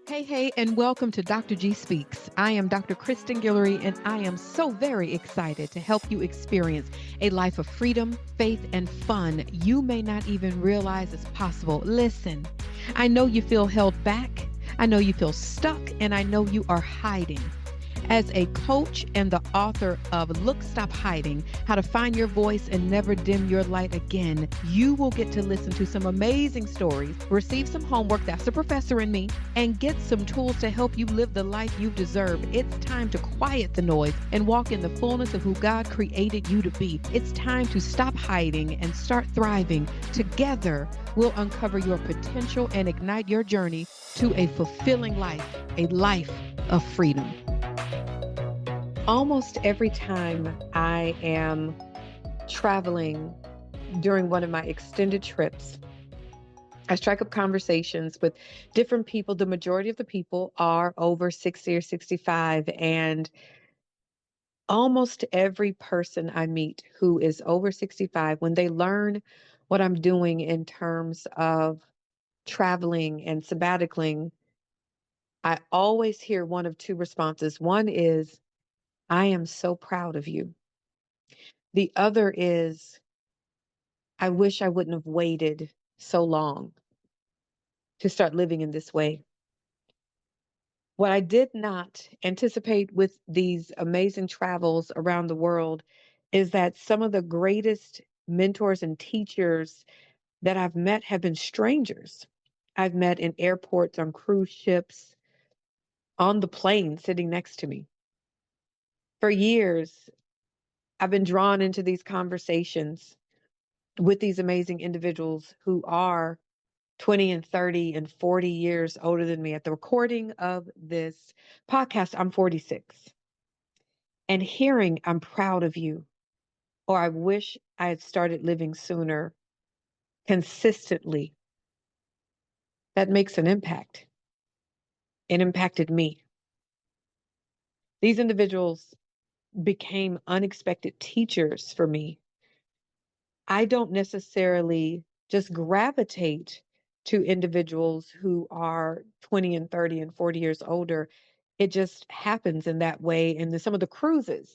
Hey, and welcome to Dr. G Speaks. I am Dr. Kristen Guillory, and I am so very excited to help you experience a life of freedom, faith, and fun you may not even realize is possible. Listen, I know you feel held back, I know you feel stuck, and I know you are hiding. As a coach and the author of Look, Stop Hiding, How to Find Your Voice and Never Dim Your Light Again, you will get to listen to some amazing stories, receive some homework, that's the professor in me, and get some tools to help you live the life you deserve. It's time to quiet the noise and walk in the fullness of who God created you to be. It's time to stop hiding and start thriving. Together, we'll uncover your potential and ignite your journey to a fulfilling life, a life of freedom. Almost every time I am traveling during one of my extended trips, I strike up conversations with different people. The majority of the people are over 60 or 65, and almost every person I meet who is over 65, when they learn what I'm doing in terms of traveling and sabbaticaling, I always hear one of two responses. One is, I am so proud of you. The other is, I wish I wouldn't have waited so long to start living in this way. What I did not anticipate with these amazing travels around the world is that some of the greatest mentors and teachers that I've met have been strangers. I've met in airports, on cruise ships, on the plane sitting next to me. For years, I've been drawn into these conversations with these amazing individuals who are 20 and 30 and 40 years older than me. At the recording of this podcast, I'm 46. And hearing, I'm proud of you, or I wish I had started living sooner, consistently, that makes an impact. It impacted me. These individuals became unexpected teachers for me. I don't necessarily just gravitate to individuals who are 20 and 30 and 40 years older. It just happens in that way. And some of the cruises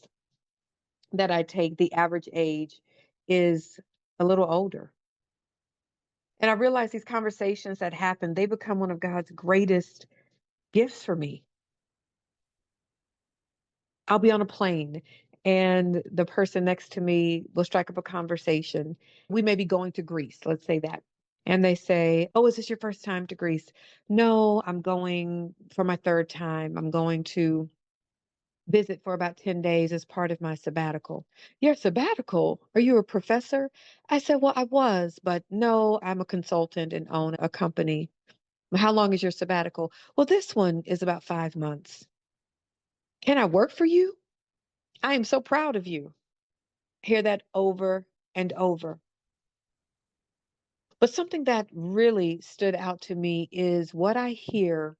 that I take, the average age is a little older. And I realize these conversations that happen, they become one of God's greatest gifts for me. I'll be on a plane and the person next to me will strike up a conversation. We may be going to Greece, let's say that. And they say, "Oh, is this your first time to Greece?" "No, I'm going for my third time. I'm going to visit for about 10 days as part of my sabbatical." "Your sabbatical? Are you a professor?" I said, "Well, I was, but no, I'm a consultant and own a company." "How long is your sabbatical?" "Well, this one is about 5 months." "Can I work for you? I am so proud of you." Hear that over and over. But something that really stood out to me is what I hear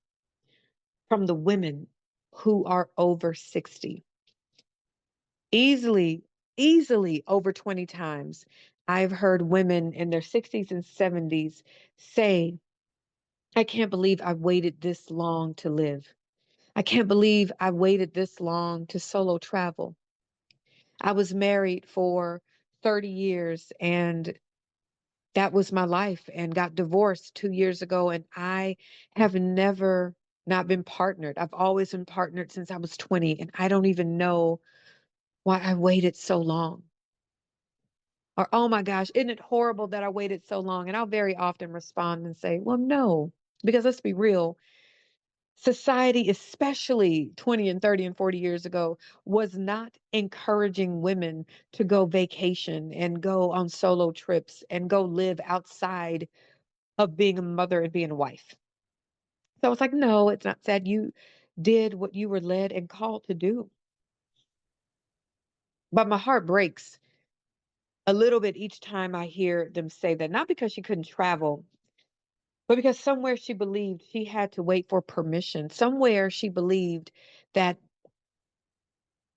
from the women who are over 60. Easily, easily over 20 times, I've heard women in their 60s and 70s say, "I can't believe I waited this long to live. I can't believe I waited this long to solo travel. I was married for 30 years and that was my life, and got divorced 2 years ago. And I have never not been partnered. I've always been partnered since I was 20. And I don't even know why I waited so long." Or, "Oh my gosh, isn't it horrible that I waited so long?" And I'll very often respond and say, well, no, because let's be real. Society, especially 20 and 30 and 40 years ago, was not encouraging women to go vacation and go on solo trips and go live outside of being a mother and being a wife. So I was like, no, it's not sad. You did what you were led and called to do. But my heart breaks a little bit each time I hear them say that, not because she couldn't travel, but because somewhere she believed she had to wait for permission. Somewhere she believed that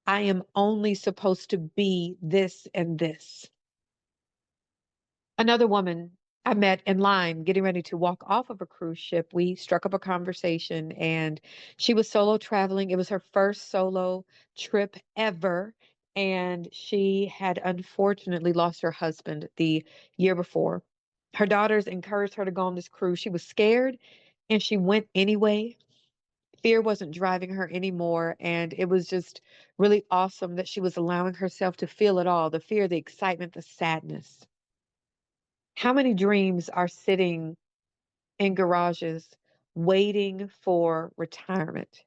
I am only supposed to be this and this. Another woman I met in line getting ready to walk off of a cruise ship. We struck up a conversation and she was solo traveling. It was her first solo trip ever. And she had unfortunately lost her husband the year before. Her daughters encouraged her to go on this cruise. She was scared and she went anyway. Fear wasn't driving her anymore. And it was just really awesome that she was allowing herself to feel it all, the fear, the excitement, the sadness. How many dreams are sitting in garages waiting for retirement?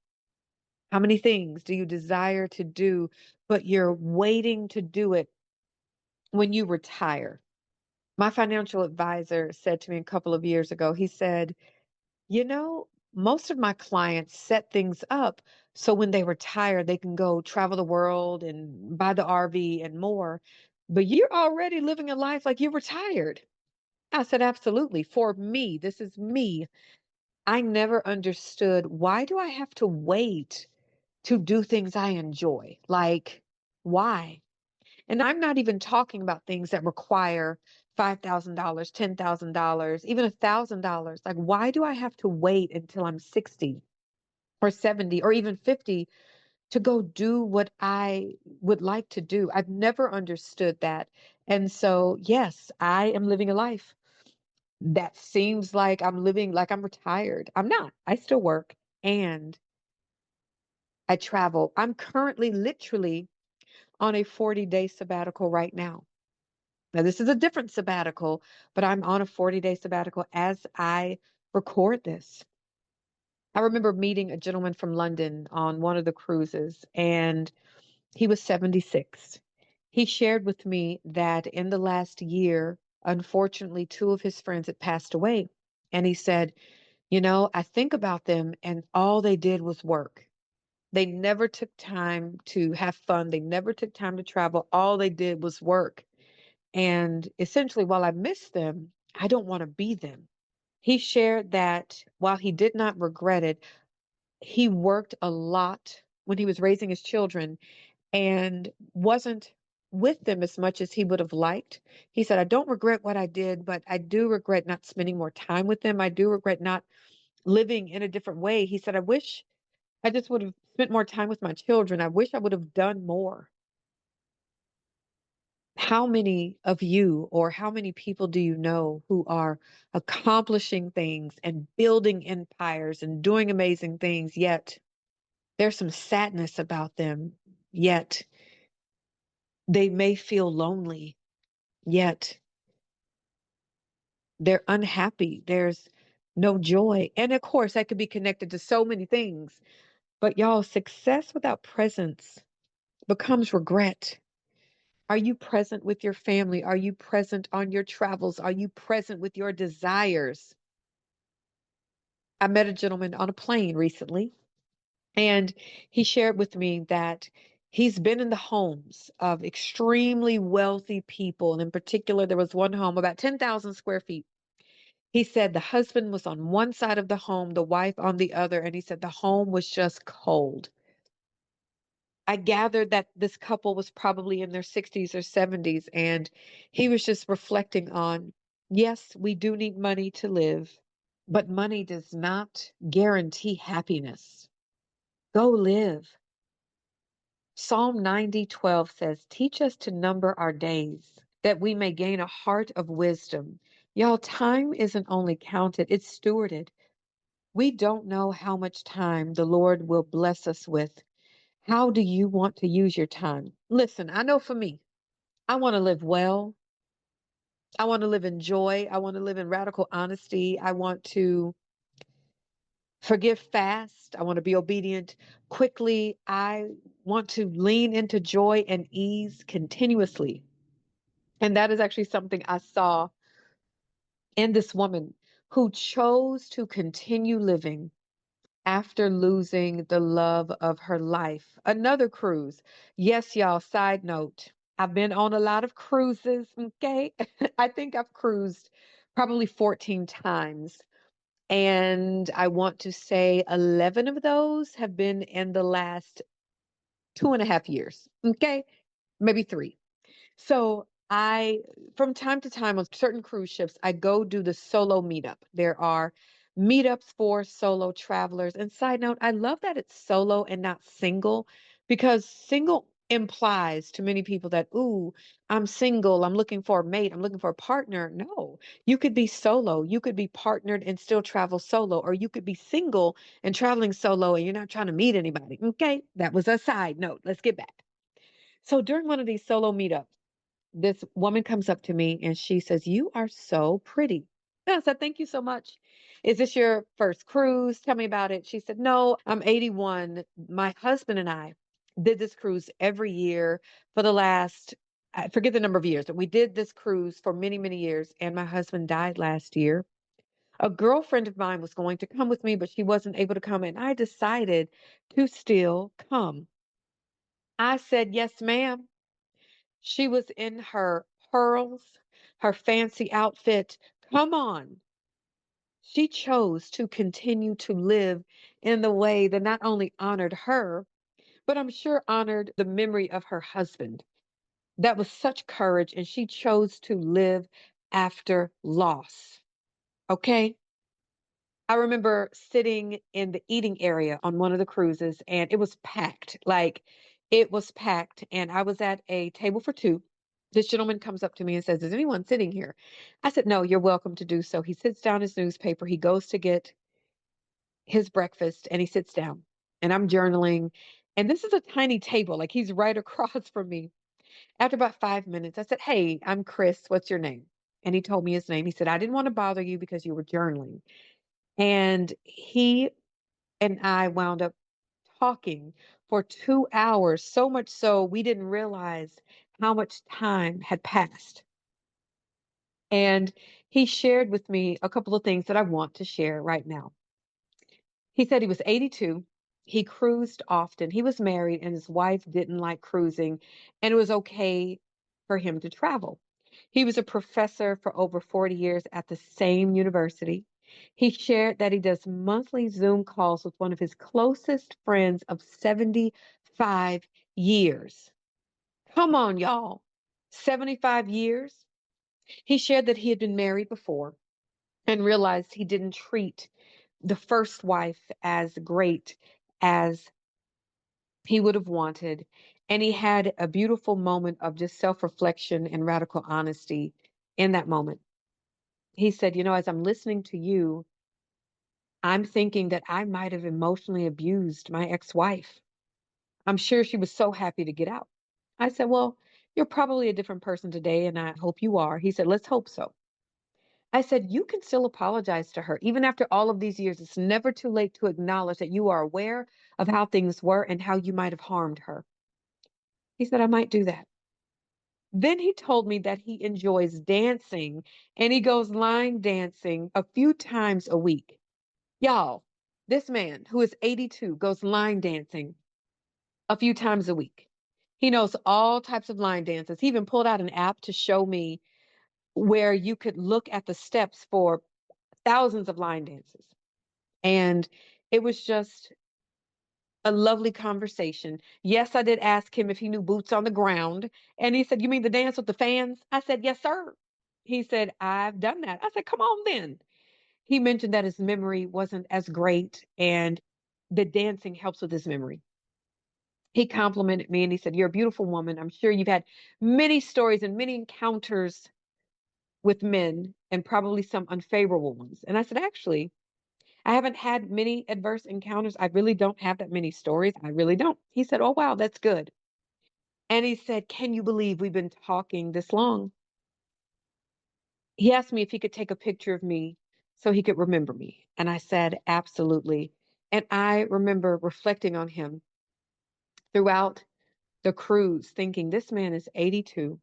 How many things do you desire to do, but you're waiting to do it when you retire? My financial advisor said to me a couple of years ago, he said, you know, most of my clients set things up so when they retire, they can go travel the world and buy the RV and more. But you're already living a life like you're retired. I said, absolutely. For me, this is me. I never understood, why do I have to wait to do things I enjoy? Like, why? And I'm not even talking about things that require $5,000, $10,000, even $1,000. Like, why do I have to wait until I'm 60 or 70 or even 50 to go do what I would like to do? I've never understood that. And so, yes, I am living a life that seems like I'm living like I'm retired. I'm not. I still work and I travel. I'm currently literally on a 40-day sabbatical right now. Now, this is a different sabbatical, but I'm on a 40-day sabbatical as I record this. I remember meeting a gentleman from London on one of the cruises, and he was 76. He shared with me that in the last year, unfortunately, two of his friends had passed away. And he said, you know, I think about them and all they did was work. They never took time to have fun. They never took time to travel. All they did was work. And essentially, while I miss them, I don't want to be them. He shared that while he did not regret it, he worked a lot when he was raising his children and wasn't with them as much as he would have liked. He said, I don't regret what I did, but I do regret not spending more time with them. I do regret not living in a different way. He said, I wish I just would have spent more time with my children. I wish I would have done more. How many of you or how many people do you know who are accomplishing things and building empires and doing amazing things, yet there's some sadness about them, yet they may feel lonely, yet they're unhappy. There's no joy. And of course, that could be connected to so many things. But y'all, success without presence becomes regret. Are you present with your family? Are you present on your travels? Are you present with your desires? I met a gentleman on a plane recently, and he shared with me that he's been in the homes of extremely wealthy people. And in particular, there was one home about 10,000 square feet. He said the husband was on one side of the home, the wife on the other, and he said the home was just cold. I gathered that this couple was probably in their 60s or 70s, and he was just reflecting on, yes, we do need money to live, but money does not guarantee happiness. Go live. Psalm 90:12 says, teach us to number our days, that we may gain a heart of wisdom. Y'all, time isn't only counted, it's stewarded. We don't know how much time the Lord will bless us with. How do you want to use your time? Listen, I know for me, I want to live well. I want to live in joy. I want to live in radical honesty. I want to forgive fast. I want to be obedient quickly. I want to lean into joy and ease continuously. And that is actually something I saw in this woman who chose to continue living after losing the love of her life. Another cruise. Yes, y'all, side note. I've been on a lot of cruises, okay? I think I've cruised probably 14 times. And I want to say 11 of those have been in the last 2.5 years, okay? Maybe three. So I, from time to time on certain cruise ships, I go do the solo meetup. There are meetups for solo travelers. And side note, I love that it's solo and not single because single implies to many people that, ooh, I'm single, I'm looking for a mate, I'm looking for a partner. No, you could be solo, you could be partnered and still travel solo, or you could be single and traveling solo and you're not trying to meet anybody. Okay, that was a side note. Let's get back. So during one of these solo meetups, this woman comes up to me and she says, "You are so pretty." And I said, "Thank you so much. Is this your first cruise? Tell me about it." She said, "No, I'm 81. My husband and I did this cruise every year for the last, I forget the number of years, but we did this cruise for many, many years. And my husband died last year. A girlfriend of mine was going to come with me, but she wasn't able to come. And I decided to still come." I said, "Yes, ma'am." She was in her pearls, her fancy outfit. Come on. She chose to continue to live in the way that not only honored her, but I'm sure honored the memory of her husband. That was such courage, and she chose to live after loss. Okay. I remember sitting in the eating area on one of the cruises and it was packed. Like it was packed. And I was at a table for two. This gentleman comes up to me and says, "Is anyone sitting here?" I said, "No, you're welcome to do so." He sits down his newspaper. He goes to get his breakfast and he sits down. And I'm journaling. And this is a tiny table. Like he's right across from me. After about 5 minutes, I said, "Hey, I'm Chris. What's your name?" And he told me his name. He said, "I didn't want to bother you because you were journaling." And he and I wound up talking for 2 hours, so much so we didn't realize how much time had passed. And he shared with me a couple of things that I want to share right now. He said he was 82. He cruised often. He was married, and his wife didn't like cruising, and it was okay for him to travel. He was a professor for over 40 years at the same university. He shared that he does monthly Zoom calls with one of his closest friends of 75 years. Come on, y'all. 75 years. He shared that he had been married before and realized he didn't treat the first wife as great as he would have wanted. And he had a beautiful moment of just self reflection and radical honesty in that moment. He said, "You know, as I'm listening to you, I'm thinking that I might have emotionally abused my ex wife. I'm sure she was so happy to get out." I said, "Well, you're probably a different person today, and I hope you are." He said, "Let's hope so." I said, "You can still apologize to her. Even after all of these years, it's never too late to acknowledge that you are aware of how things were and how you might have harmed her." He said, "I might do that." Then he told me that he enjoys dancing and he goes line dancing a few times a week. Y'all, this man who is 82 goes line dancing a few times a week. He knows all types of line dances. He even pulled out an app to show me where you could look at the steps for thousands of line dances. And it was just a lovely conversation. Yes, I did ask him if he knew boots on the ground. And he said, "You mean the dance with the fans?" I said, "Yes, sir." He said, "I've done that." I said, "Come on then." He mentioned that his memory wasn't as great and the dancing helps with his memory. He complimented me and he said, "You're a beautiful woman. I'm sure you've had many stories and many encounters with men and probably some unfavorable ones." And I said, "Actually, I haven't had many adverse encounters. I really don't have that many stories. I really don't." He said, "Oh, wow, that's good." And he said, "Can you believe we've been talking this long?" He asked me if he could take a picture of me so he could remember me. And I said, "Absolutely." And I remember reflecting on him throughout the cruise, thinking this man is 82.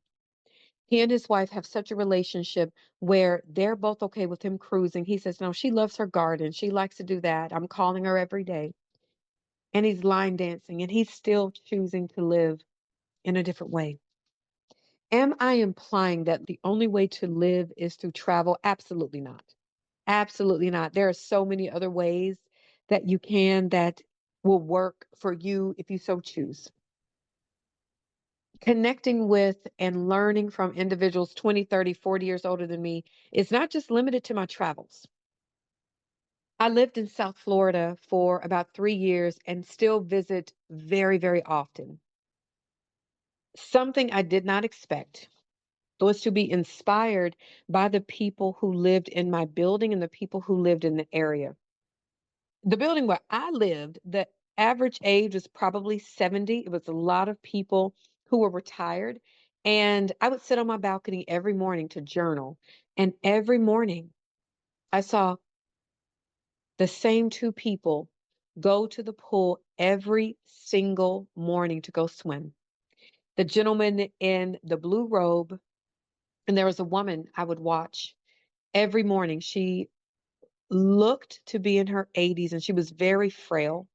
He and his wife have such a relationship where they're both okay with him cruising. He says, "No, she loves her garden. She likes to do that. I'm calling her every day." And he's line dancing and he's still choosing to live in a different way. Am I implying that the only way to live is through travel? Absolutely not. Absolutely not. There are so many other ways that you can that will work for you if you so choose. Connecting with and learning from individuals 20, 30, 40 years older than me is not just limited to my travels. I lived in South Florida for about 3 years and still visit very, very often. Something I did not expect was to be inspired by the people who lived in my building and the people who lived in the area. The building where I lived, the average age was probably 70. It was a lot of people who were retired. And I would sit on my balcony every morning to journal. And every morning I saw the same two people go to the pool every single morning to go swim. The gentleman in the blue robe, and there was a woman I would watch every morning. She looked to be in her 80s and she was very frail.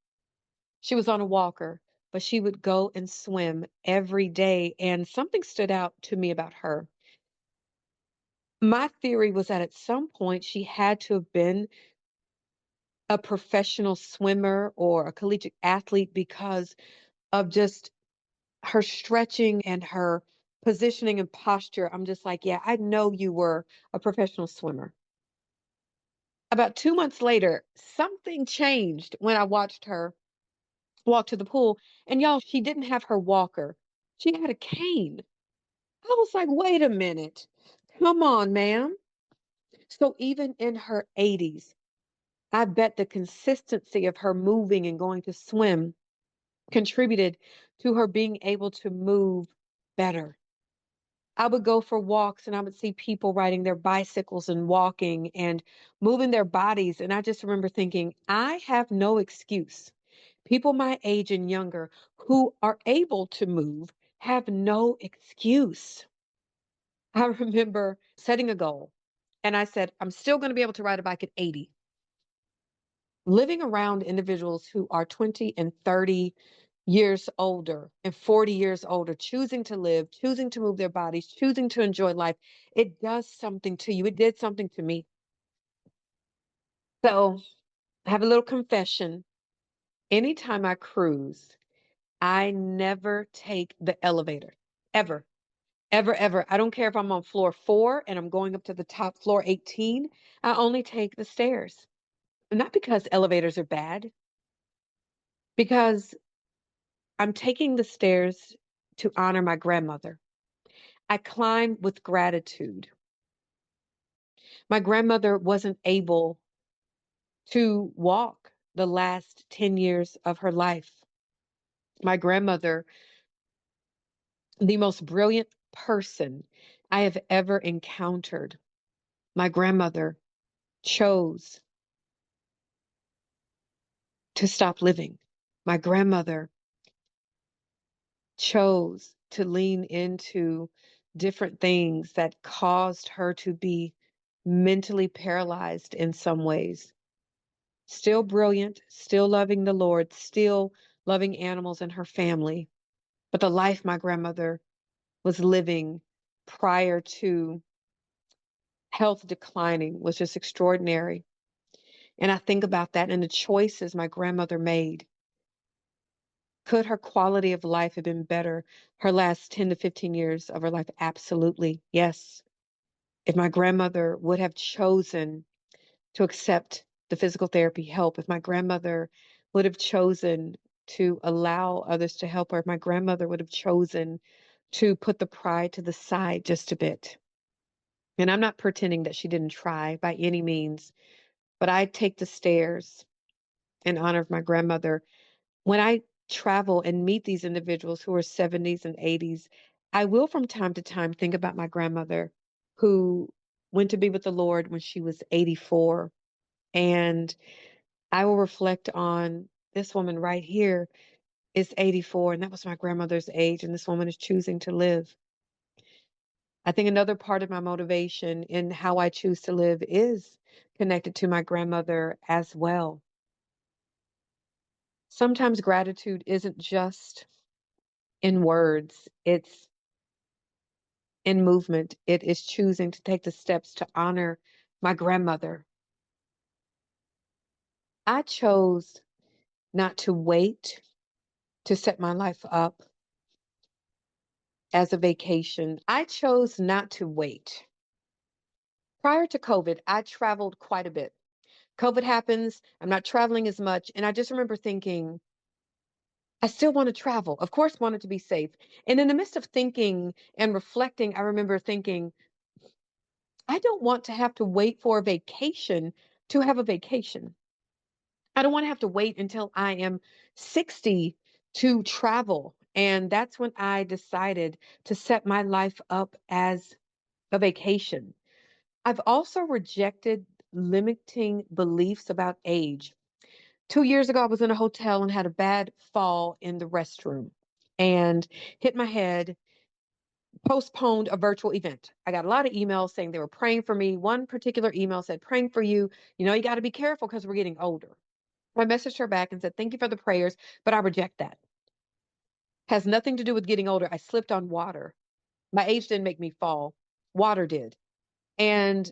She was on a walker, but she would go and swim every day. And something stood out to me about her. My theory was that at some point she had to have been a professional swimmer or a collegiate athlete because of just her stretching and her positioning and posture. I'm just like, yeah, I know you were a professional swimmer. About 2 months later, something changed when I watched her walk to the pool. And y'all, she didn't have her walker. She had a cane. I was like, wait a minute. Come on, ma'am. So even in her 80s, I bet the consistency of her moving and going to swim contributed to her being able to move better. I would go for walks and I would see people riding their bicycles and walking and moving their bodies. And I just remember thinking, I have no excuse. People my age and younger who are able to move have no excuse. I remember setting a goal and I said, I'm still going to be able to ride a bike at 80. Living around individuals who are 20 and 30 years older and 40 years older, choosing to live, choosing to move their bodies, choosing to enjoy life, it does something to you. It did something to me. So I have a little confession. Anytime I cruise, I never take the elevator, ever. Ever, ever. I don't care if I'm on floor 4 and I'm going up to the top floor 18. I only take the stairs. Not because elevators are bad, because I'm taking the stairs to honor my grandmother. I climb with gratitude. My grandmother wasn't able to walk the last 10 years of her life. My grandmother, the most brilliant person I have ever encountered, my grandmother chose to stop living. My grandmother chose to lean into different things that caused her to be mentally paralyzed in some ways. Still brilliant, still loving the Lord, still loving animals and her family. But the life my grandmother was living prior to health declining was just extraordinary. And I think about that and the choices my grandmother made. Could her quality of life have been better her last 10 to 15 years of her life? Absolutely. Yes. If my grandmother would have chosen to accept the physical therapy help, if my grandmother would have chosen to allow others to help her, if my grandmother would have chosen to put the pride to the side just a bit. And I'm not pretending that she didn't try by any means, but I take the stairs in honor of my grandmother. When I travel and meet these individuals who are 70s and 80s, I will from time to time think about my grandmother who went to be with the Lord when she was 84. And I will reflect on this woman right here is 84, and that was my grandmother's age, and this woman is choosing to live. I think another part of my motivation in how I choose to live is connected to my grandmother as well. Sometimes gratitude isn't just in words, it's in movement. It is choosing to take the steps to honor my grandmother. I chose not to wait to set my life up. as a vacation. I chose not to wait. Prior to COVID, I traveled quite a bit. COVID happens, I'm not traveling as much. And I just remember thinking, I still want to travel. Of course, wanted to be safe. And in the midst of thinking and reflecting, I remember thinking, I don't want to have to wait for a vacation to have a vacation. I don't want to have to wait until I am 60 to travel. And that's when I decided to set my life up as a vacation. I've also rejected limiting beliefs about age. 2 years ago, I was in a hotel and had a bad fall in the restroom and hit my head, postponed a virtual event. I got a lot of emails saying they were praying for me. One particular email said, praying for you. You got to be careful because we're getting older. I messaged her back and said, thank you for the prayers, but I reject that. Has nothing to do with getting older. I slipped on water. My age didn't make me fall. Water did. And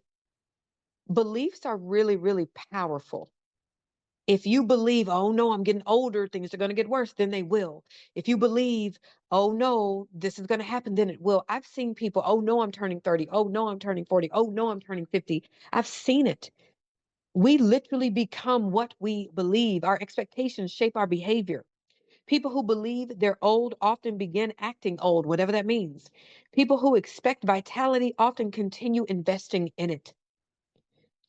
beliefs are really, really powerful. If you believe, oh no, I'm getting older, things are going to get worse, then they will. If you believe, oh no, this is going to happen, then it will. I've seen people, oh no, I'm turning 30. Oh no, I'm turning 40. Oh no, I'm turning 50. I've seen it. We literally become what we believe. Our expectations shape our behavior. People who believe they're old often begin acting old, whatever that means. People who expect vitality often continue investing in it.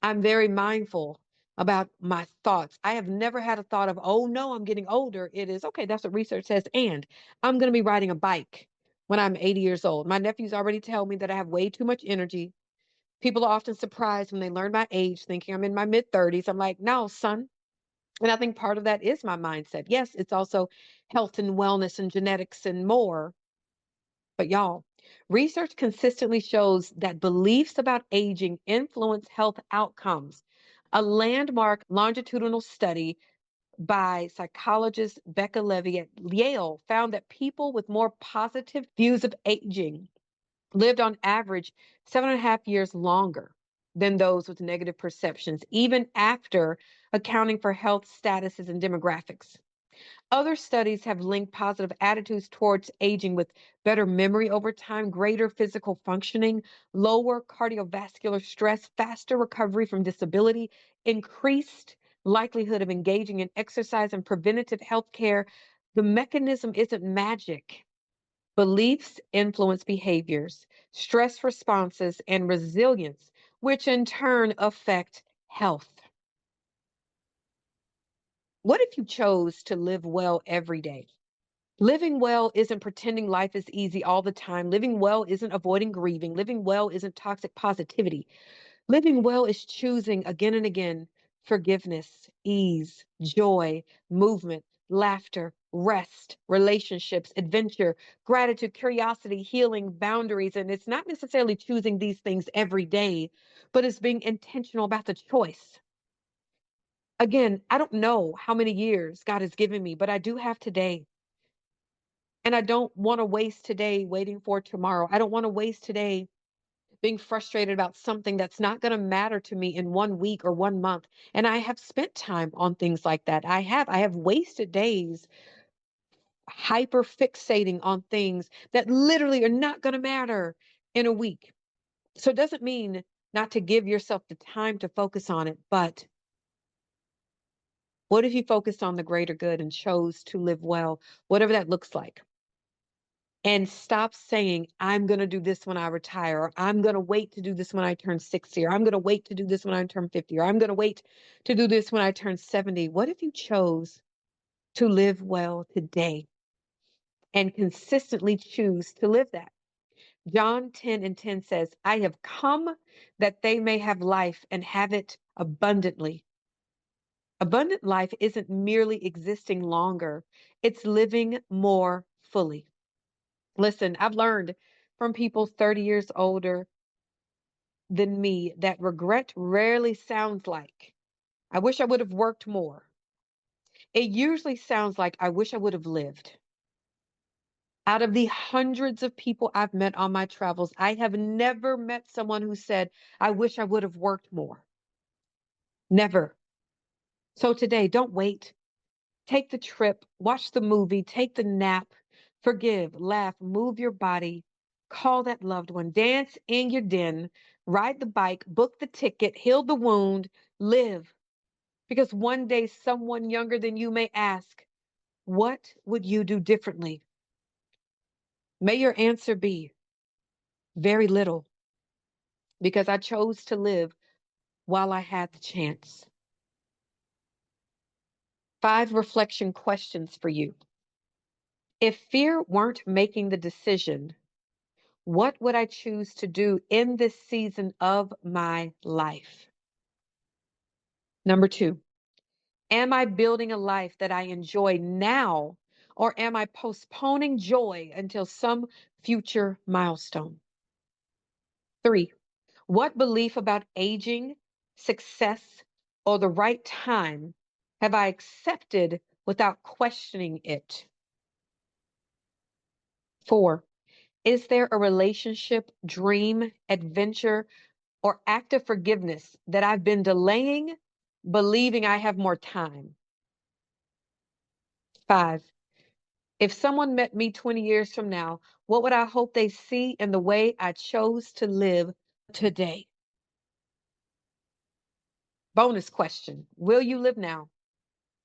I'm very mindful about my thoughts. I have never had a thought of, oh no, I'm getting older. It is, okay, that's what research says. And I'm going to be riding a bike when I'm 80 years old. My nephews already tell me that I have way too much energy. People are often surprised when they learn my age, thinking I'm in my mid 30s. I'm like, no, son. And I think part of that is my mindset. Yes, it's also health and wellness and genetics and more. But y'all, research consistently shows that beliefs about aging influence health outcomes. A landmark longitudinal study by psychologist Becca Levy at Yale found that people with more positive views of aging lived on average 7.5 years longer than those with negative perceptions, even after accounting for health statuses and demographics. Other studies have linked positive attitudes towards aging with better memory over time, greater physical functioning, lower cardiovascular stress, faster recovery from disability, increased likelihood of engaging in exercise and preventative health care. The mechanism isn't magic. Beliefs influence behaviors, stress responses, and resilience, which in turn affect health. What if you chose to live well every day? Living well isn't pretending life is easy all the time. Living well isn't avoiding grieving. Living well isn't toxic positivity. Living well is choosing again and again forgiveness, ease, joy, movement, laughter, rest, relationships, adventure, gratitude, curiosity, healing, boundaries. And it's not necessarily choosing these things every day, but it's being intentional about the choice. Again, I don't know how many years God has given me, but I do have today. And I don't want to waste today waiting for tomorrow. I don't want to waste today being frustrated about something that's not going to matter to me in 1 week or 1 month. And I have spent time on things like that. I have wasted days hyper fixating on things that literally are not going to matter in a week. So it doesn't mean not to give yourself the time to focus on it, but what if you focused on the greater good and chose to live well, whatever that looks like? And stop saying, I'm going to do this when I retire, or I'm going to wait to do this when I turn 60, or I'm going to wait to do this when I turn 50, or I'm going to wait to do this when I turn 70. What if you chose to live well today and consistently choose to live that? John 10:10 says, I have come that they may have life and have it abundantly. Abundant life isn't merely existing longer, it's living more fully. Listen, I've learned from people 30 years older than me that regret rarely sounds like, I wish I would have worked more. It usually sounds like, I wish I would have lived. Out of the hundreds of people I've met on my travels, I have never met someone who said, I wish I would have worked more. Never. So today, don't wait. Take the trip, watch the movie, take the nap, Forgive, laugh, move your body, call that loved one, dance in your den, ride the bike, book the ticket, heal the wound, live. Because one day someone younger than you may ask, what would you do differently? May your answer be very little, because I chose to live while I had the chance. 5 reflection questions for you. If fear weren't making the decision, what would I choose to do in this season of my life? Number 2, am I building a life that I enjoy now, or am I postponing joy until some future milestone? 3, what belief about aging, success, or the right time have I accepted without questioning it? 4, is there a relationship, dream, adventure, or act of forgiveness that I've been delaying, believing I have more time? 5, if someone met me 20 years from now, what would I hope they see in the way I chose to live today? Bonus question. Will you live now,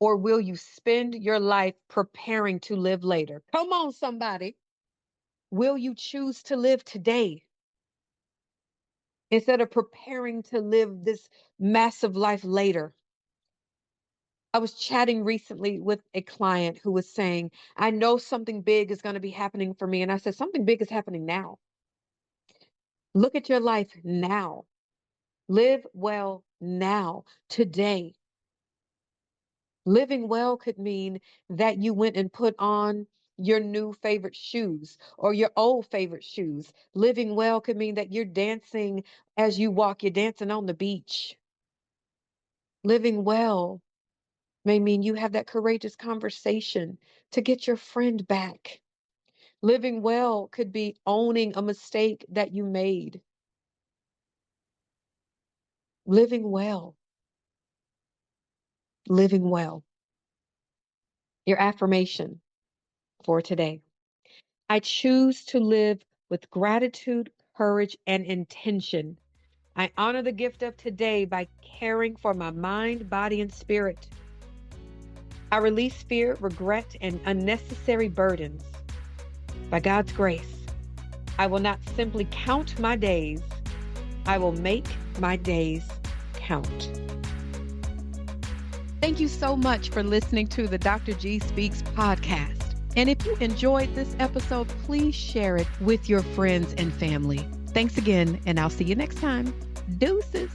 or will you spend your life preparing to live later? Come on, somebody. Will you choose to live today instead of preparing to live this massive life later? I was chatting recently with a client who was saying, I know something big is going to be happening for me. And I said, something big is happening now. Look at your life now. Live well now, today. Living well could mean that you went and put on your new favorite shoes or your old favorite shoes. Living well could mean that you're dancing as you walk, you're dancing on the beach. Living well may mean you have that courageous conversation to get your friend back. Living well could be owning a mistake that you made. Living well, living well. Your affirmation for today. I choose to live with gratitude, courage, and intention. I honor the gift of today by caring for my mind, body, and spirit. I release fear, regret, and unnecessary burdens. By God's grace, I will not simply count my days, I will make my days count. Thank you so much for listening to the Dr. G Speaks podcast. And if you enjoyed this episode, please share it with your friends and family. Thanks again, and I'll see you next time. Deuces.